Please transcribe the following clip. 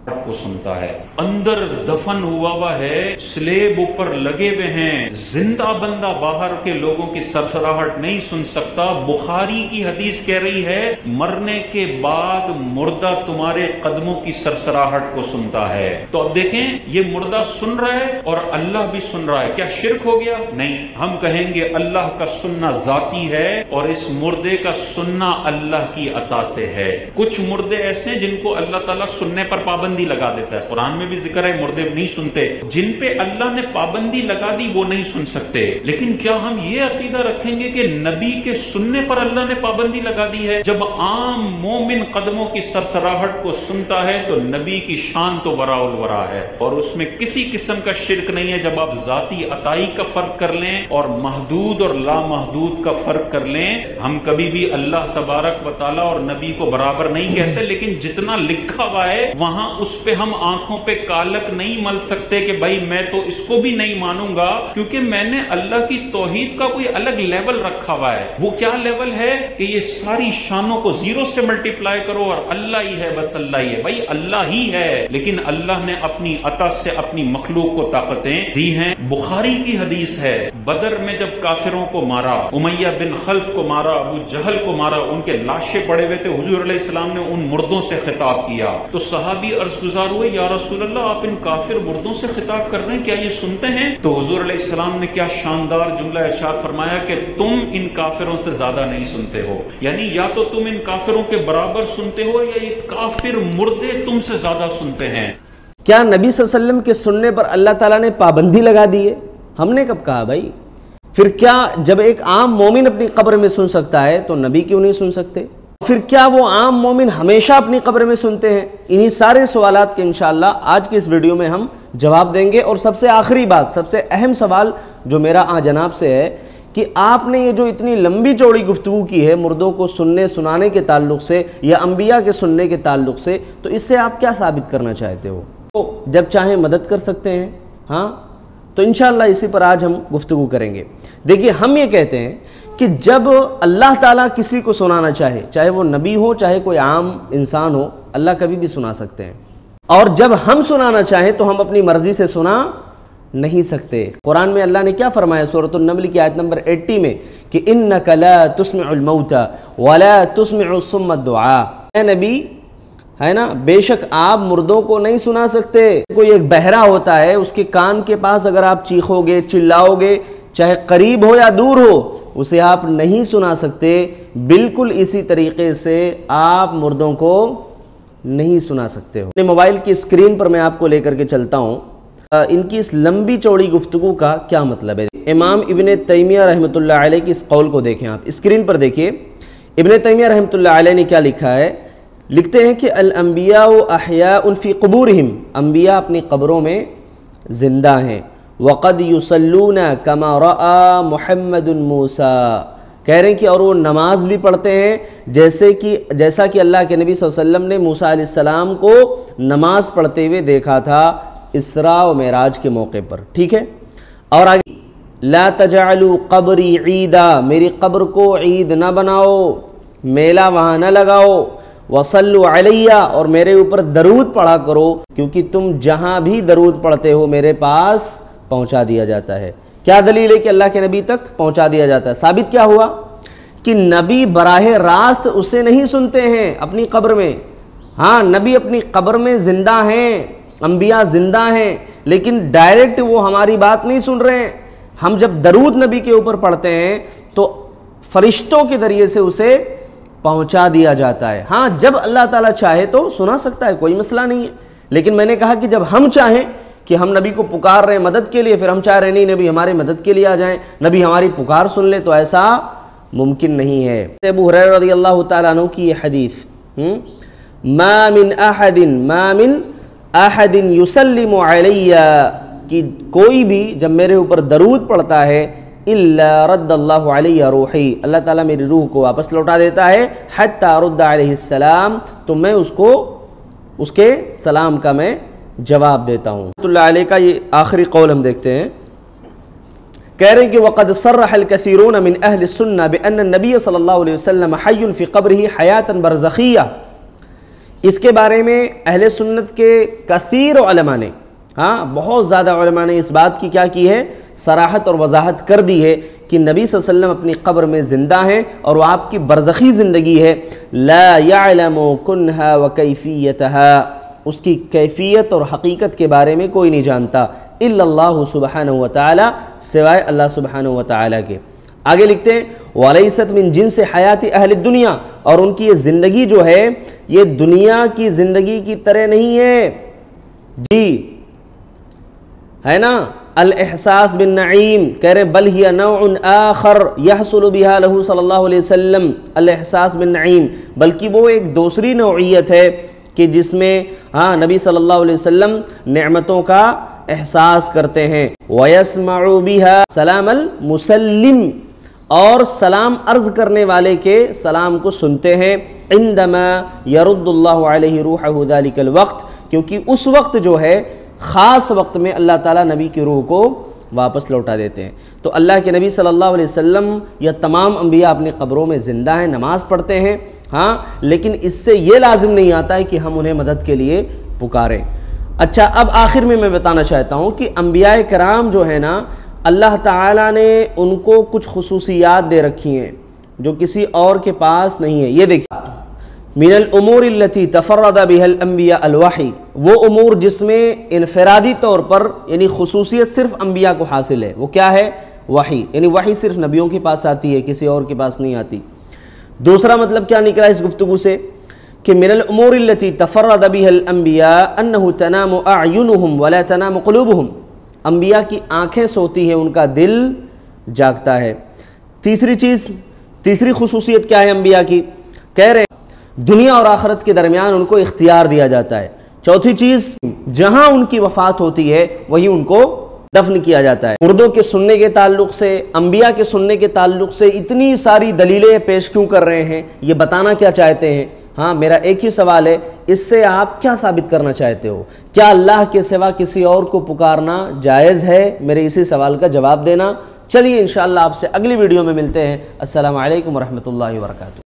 کو سنتا ہے، اندر دفن ہوا ہے، سلیب اوپر لگے ہوئے ہیں، زندہ بندہ باہر کے لوگوں کی سرسراہٹ نہیں سن سکتا۔ بخاری کی حدیث کہہ رہی ہے مرنے کے بعد مردہ تمہارے قدموں کی سرسراہٹ کو سنتا ہے۔ تو اب دیکھیں یہ مردہ سن رہا ہے اور اللہ بھی سن رہا ہے، کیا شرک ہو گیا؟ نہیں، ہم کہیں گے اللہ کا سننا ذاتی ہے اور اس مردے کا سننا اللہ کی عطا سے ہے۔ کچھ مردے ایسے ہیں جن کو اللہ تعالیٰ سننے پر پابندی لگا دیتا ہے، قرآن میں بھی ذکر ہے مردے نہیں سنتے، جن پہ اللہ نے پابندی لگا دی وہ نہیں سن سکتے۔ لیکن کیا ہم یہ عقیدہ رکھیں گے کہ نبی کے سننے پر اللہ نے پابندی لگا دی ہے؟ جب عام مومن قدموں کی سرسراہٹ کو سنتا ہے تو نبی کی شان تو وراء الورا ہے، اور اس میں کسی قسم کا شرک نہیں ہے۔ جب آپ ذاتی عطائی کا فرق کر لیں اور محدود اور لامحدود کا فرق کر لیں، ہم کبھی بھی اللہ تبارک و تعالیٰ اور نبی کو برابر نہیں کہتے، لیکن جتنا لکھا ہوا ہے وہاں اس پہ ہم آنکھوں پہ کالک نہیں مل سکتے کہ بھائی میں تو اس کو بھی نہیں مانوں گا، کیونکہ میں نے اللہ کی توحید کا کوئی الگ لیول رکھا ہوا ہے۔ وہ کیا لیول ہے کہ یہ ساری شانوں کو زیرو سے ملٹیپلائی کرو اور اللہ ہی ہے، بس اللہ ہی ہے، بھائی اللہ ہی ہے، لیکن اللہ نے اپنی عطا سے اپنی مخلوق کو طاقتیں دی ہیں۔ بخاری کی حدیث ہے بدر میں جب کافروں کو مارا، امیہ بن خلف کو مارا، ابو جہل کو مارا، ان کے لاشیں پڑے ہوئے تھے، حضور علیہ السلام نے ان مردوں سے خطاب کیا تو صحابی عرض گزار ہوئے یا رسول اللہ آپ ان کافر مردوں سے خطاب کر رہے ہیں، کیا یہ سنتے ہیں؟ تو حضور علیہ السلام نے کیا شاندار جملہ ارشاد فرمایا کہ تم ان کافروں سے زیادہ نہیں سنتے ہو، یعنی یا تو تم ان کافروں کے برابر سنتے ہو یا یہ کافر مردے تم سے زیادہ سنتے ہیں۔ کیا نبی صلی اللہ علیہ وسلم کے سننے پر اللہ تعالیٰ نے پابندی لگا دی ہے؟ ہم نے کب کہا بھائی؟ پھر کیا جب ایک عام مومن اپنی قبر میں سن سکتا ہے تو نبی کیوں نہیں سن سکتے؟ پھر کیا وہ عام مومن ہمیشہ اپنی قبر میں سنتے ہیں؟ انہی سارے سوالات کے انشاءاللہ آج کی اس ویڈیو میں ہم جواب دیں گے۔ اور سب سے آخری بات، سب سے اہم سوال جو میرا جناب سے ہے کہ آپ نے یہ جو اتنی لمبی چوڑی گفتگو کی ہے مردوں کو سننے سنانے کے تعلق سے یا انبیاء کے سننے کے تعلق سے، تو اس سے آپ کیا ثابت کرنا چاہتے ہو؟ جب چاہیں مدد کر سکتے ہیں، ہاں، تو انشاءاللہ اسی پر آج ہم گفتگو کریں گے۔ دیکھیے ہم یہ کہتے ہیں کہ جب اللہ تعالیٰ کسی کو سنانا چاہے وہ نبی ہو چاہے کوئی عام انسان ہو، اللہ کبھی بھی سنا سکتے ہیں، اور جب ہم سنانا چاہیں تو ہم اپنی مرضی سے سنا نہیں سکتے۔ قرآن میں اللہ نے کیا فرمایا سورۃ النمل کی آیت نمبر 80 میں کہ اِنَّكَ لَا تُسْمِعُ الْمَوْتَى وَلَا تُسْمِعُ الصُّمَّ الدُّعَاءَ، اے نبی ہے نا، بے شک آپ مردوں کو نہیں سنا سکتے۔ کوئی ایک بہرا ہوتا ہے، اس کے کان کے پاس اگر آپ چیخو گے چلاؤ گے، چاہے قریب ہو یا دور ہو، اسے آپ نہیں سنا سکتے۔ بالکل اسی طریقے سے آپ مردوں کو نہیں سنا سکتے ہو۔ موبائل کی اسکرین پر میں آپ کو لے کر کے چلتا ہوں، ان کی اس لمبی چوڑی گفتگو کا کیا مطلب ہے۔ امام ابن تیمیہ رحمۃ اللہ علیہ کی اس قول کو دیکھیں، آپ اسکرین پر دیکھیے۔ ابن تیمیہ رحمۃ اللہ علیہ نے کیا لکھا ہے؟ لکھتے ہیں کہ الانبیاء احیاء فی قبورہم، انبیاء اپنی قبروں میں زندہ ہیں۔ وقد یصلون کما رأى محمد موسیٰ، کہہ رہے ہیں کہ اور وہ نماز بھی پڑھتے ہیں جیسا کہ اللہ کے نبی صلی اللہ علیہ وسلم نے موسیٰ علیہ السلام کو نماز پڑھتے ہوئے دیکھا تھا اسراء و معراج کے موقع پر، ٹھیک ہے۔ اور آگے لا تجعلوا قبری عیدا، میری قبر کو عید نہ بناؤ، میلہ وہاں نہ لگاؤ۔ وصلوا علیہ، اور میرے اوپر درود پڑھا کرو، کیونکہ تم جہاں بھی درود پڑھتے ہو میرے پاس پہنچا دیا جاتا ہے۔ کیا دلیل ہے کہ اللہ کے نبی تک پہنچا دیا جاتا ہے؟ ثابت کیا ہوا کہ نبی براہ راست اسے نہیں سنتے ہیں اپنی قبر میں۔ ہاں، نبی اپنی قبر میں زندہ ہیں، انبیاء زندہ ہیں، لیکن ڈائریکٹ وہ ہماری بات نہیں سن رہے ہیں۔ ہم جب درود نبی کے اوپر پڑھتے ہیں تو فرشتوں کے ذریعے سے اسے پہنچا دیا جاتا ہے۔ ہاں، جب اللہ تعالیٰ چاہے تو سنا سکتا ہے، کوئی مسئلہ نہیں ہے، لیکن میں نے کہا کہ جب ہم چاہیں کہ ہم نبی کو پکار رہے ہیں مدد کے لیے، پھر ہم چاہ رہے نہیں نبی ہمارے مدد کے لیے آ جائیں، نبی ہماری پکار سن لے، تو ایسا ممکن نہیں ہے۔ ابو ہریرہ رضی اللہ تعالیٰ عنہ کی یہ حدیث، ما من احد یسلم علی، کہ کوئی بھی جب میرے اوپر درود پڑھتا ہے الا رد اللہ علیہ روحی، اللہ تعالیٰ میری روح کو واپس لوٹا دیتا ہے، حتی رد علیہ السلام، تو میں اس کے سلام کا میں جواب دیتا ہوں۔ اللہ علیہ کا یہ آخری قول ہم دیکھتے ہیں، کہہ رہے ہیں کہ وقد صرح الكثيرون من اہل السنہ بان النبی صلی اللہ علیہ وسلم حی فی قبرہ حیاتا برزخیہ، اس کے بارے میں اہل سنت کے کثیر علماء نے، بہت زیادہ علماء نے اس بات کی کیا کی ہے، صراحت اور وضاحت کر دی ہے کہ نبی صلی اللہ علیہ وسلم اپنی قبر میں زندہ ہیں اور وہ آپ کی برزخی زندگی ہے۔ لا يعلم کنھا وکیفیتھا، اس کی کیفیت اور حقیقت کے بارے میں کوئی نہیں جانتا، الا اللہ سبحانہ وتعالی، سوائے اللہ سبحانہ وتعالی کے۔ آگے لکھتے ہیں وَلَيْسَتْ مِن جِنْسِ حَيَاتِ أَهْلِ الدُّنْيَا، اور ان کی یہ زندگی جو ہے یہ دنیا کی زندگی کی طرح نہیں ہے جی، ہے نا، الاحساس بالنعیم، کہہ رہے بل ہی نوع آخر یحصل بها له صلی اللہ علیہ وسلم الاحساس بالنعیم، بلکہ وہ ایک دوسری نوعیت ہے کہ جس میں نبی صلی اللہ علیہ وسلم نعمتوں کا احساس کرتے ہیں۔ وَيَسْمَعُ بِهَا سلام المسلم، اور سلام عرض کرنے والے کے سلام کو سنتے ہیں، عندما يرد اللہ علیہ روحہ ذلك الوقت، کیونکہ اس وقت جو ہے خاص وقت میں اللہ تعالیٰ نبی کی روح کو واپس لوٹا دیتے ہیں۔ تو اللہ کے نبی صلی اللہ علیہ وسلم یا تمام انبیاء اپنی قبروں میں زندہ ہیں، نماز پڑھتے ہیں، لیکن اس سے یہ لازم نہیں آتا ہے کہ ہم انہیں مدد کے لیے پکاریں۔ اچھا، اب آخر میں بتانا چاہتا ہوں کہ انبیاء کرام جو ہے نا، اللہ تعالیٰ نے ان کو کچھ خصوصیات دے رکھی ہیں جو کسی اور کے پاس نہیں ہے۔ یہ دیکھیں، من الامور التي تفرد بها الانبیاء الوحی، وہ امور جس میں انفرادی طور پر یعنی خصوصیت صرف انبیاء کو حاصل ہے، وہ کیا ہے؟ وحی، یعنی وحی صرف نبیوں کے پاس آتی ہے، کسی اور کے پاس نہیں آتی۔ دوسرا مطلب کیا نکلا اس گفتگو سے کہ من الامور التي تفرد بها الانبیاء انه تنام اعینهم ولا تنام قلوبهم، انبیاء کی آنکھیں سوتی ہیں، ان کا دل جاگتا ہے۔ تیسری خصوصیت کیا ہے انبیاء کی؟ کہہ رہے ہیں دنیا اور آخرت کے درمیان ان کو اختیار دیا جاتا ہے۔ چوتھی چیز، جہاں ان کی وفات ہوتی ہے وہی ان کو دفن کیا جاتا ہے۔ مردوں کے سننے کے تعلق سے، انبیاء کے سننے کے تعلق سے اتنی ساری دلیلیں پیش کیوں کر رہے ہیں؟ یہ بتانا کیا چاہتے ہیں؟ میرا ایک ہی سوال ہے، اس سے آپ کیا ثابت کرنا چاہتے ہو؟ کیا اللہ کے سوا کسی اور کو پکارنا جائز ہے؟ میرے اسی سوال کا جواب دینا۔ چلیے انشاءاللہ آپ سے اگلی ویڈیو میں ملتے ہیں۔ السلام علیکم ورحمۃ اللہ وبرکاتہ۔